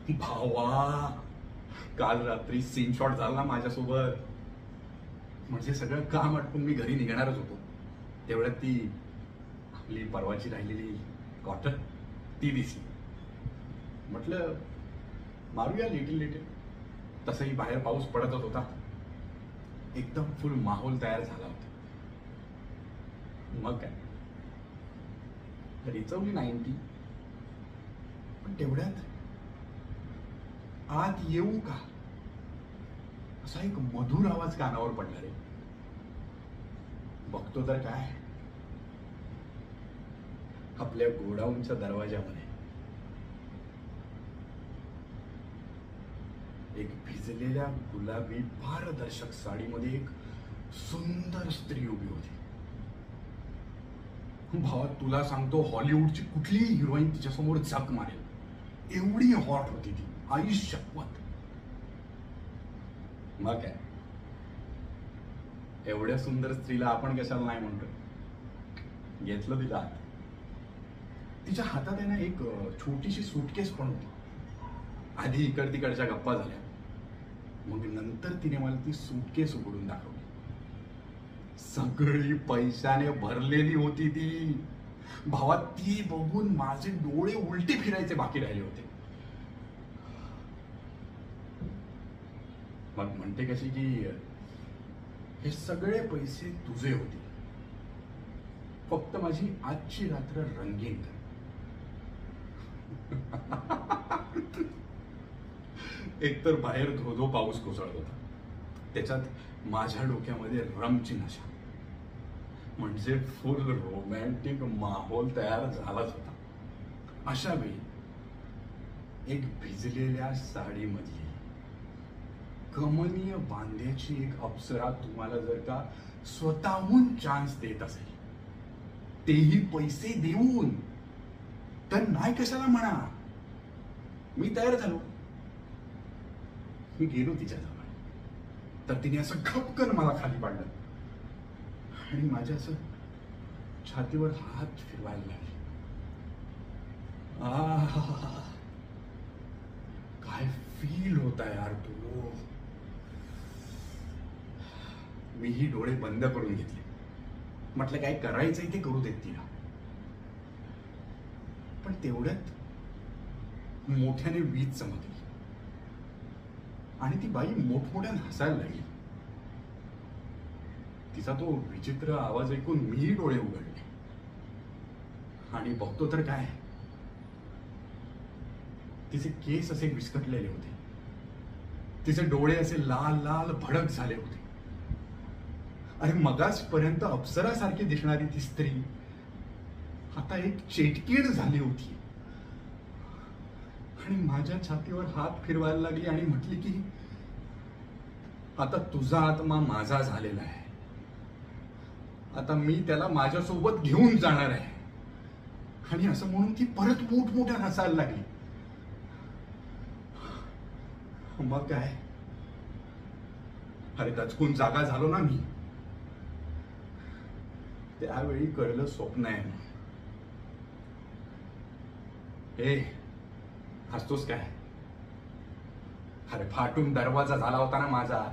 भावा, काल रात्री सीन शॉट झाला ना माझ्यासोबत. म्हणजे सगळं काम आटपून मी घरी निघणारच होतो, तेवढ्यात ती आपली परवाची राहिलेली कॉटन ती दिसली. म्हटलं मारूया लिटिल लिटिल. तसंही बाहेर पाऊस पडतच होता. एकदम फुल माहोल तयार झाला होता. मग काय, रिचवली 90. पण तेवढ्यात आत येऊ का असा एक मधुर आवाज कानावर पडला रे. बघतो तर काय, आपल्या गोडाऊनच्या दरवाजामध्ये एक भिजलेल्या गुलाबी पारदर्शक साडीमध्ये एक सुंदर स्त्री उभी होती. भावा, तुला सांगतो, हॉलिवूडची कुठलीही हिरोईन तिच्यासमोर झक मारेल, एवढी हॉट होती ती. आई शपथ. मग काय, एवढ्या सुंदर स्त्रीला आपण कशाला नाही म्हणतो. घेतलं तिला हात. तिच्या हातात आहे ना एक छोटीशी सूटकेस पण होती. आधी इकड तिकडच्या गप्पा झाल्या, मग नंतर तिने मला ती सूटकेस उघडून दाखवली. सगळी पैशाने भरलेली होती ती. भावा, ती बघून माझे डोळे उलटे फिरायचे बाकी राहिले होते. मग म्हणते कशी की हे सगळे पैसे तुझे होते, फक्त माझी आजची रात्र रंगीन कर. एकतर बाहेर धो पाऊस कोसळत होता, त्याच्यात माझ्या डोक्यामध्ये रमची नशा. म्हणजे फुल रोमॅन्टिक माहोल तयार झालाच होता. अशा वेळी एक भिजलेल्या साडीमधली कमनीय बांध्याची एक अप्सरा तुम्हाला जर का स्वतःहून चान्स देत असेल, तेही पैसे देऊन, तर नाही कशाला म्हणा. मी तयार झालो. मी गेलो तिच्याजवळ, तर तिने असं खपकन मला खाली पाडलं आणि माझ्या असं छातीवर हात फिरवायला लागले. काय फील होता यार तू. मीही डोळे बंद करून घेतले. म्हटलं काय करायचंय ते करू देत तिला. पण तेवढ्यात मोठ्याने वीज चमकली आणि ती बाई मोठमोठ्याने हसायला लागली. तिचा तो विचित्र आवाज ऐकून मीही डोळे उघडले आणि बघतो तर काय, तिचे केस असे विस्कटलेले होते. तिचे डोळे असे लाल लाल भडक झाले होते. अरे, मगाचपर्यंत अप्सरासारखी दिसणारी ती स्त्री आता एक चेटकीड झाली होती आणि माझ्या छातीवर हात फिरवायला लागली आणि म्हटली की आता तुझा आत्मा माझा झालेला आहे, आता मी त्याला माझ्यासोबत घेऊन जाणार आहे. आणि असं म्हणून ती परत मोठमोठ्या हसायला लागली. मग काय, अरे दचकून जागा झालो ना मी. त्यावेळी कळलं स्वप्न आहे. हे हसतोस काय? अरे फाटून दरवाजा झाला होता ना माझा.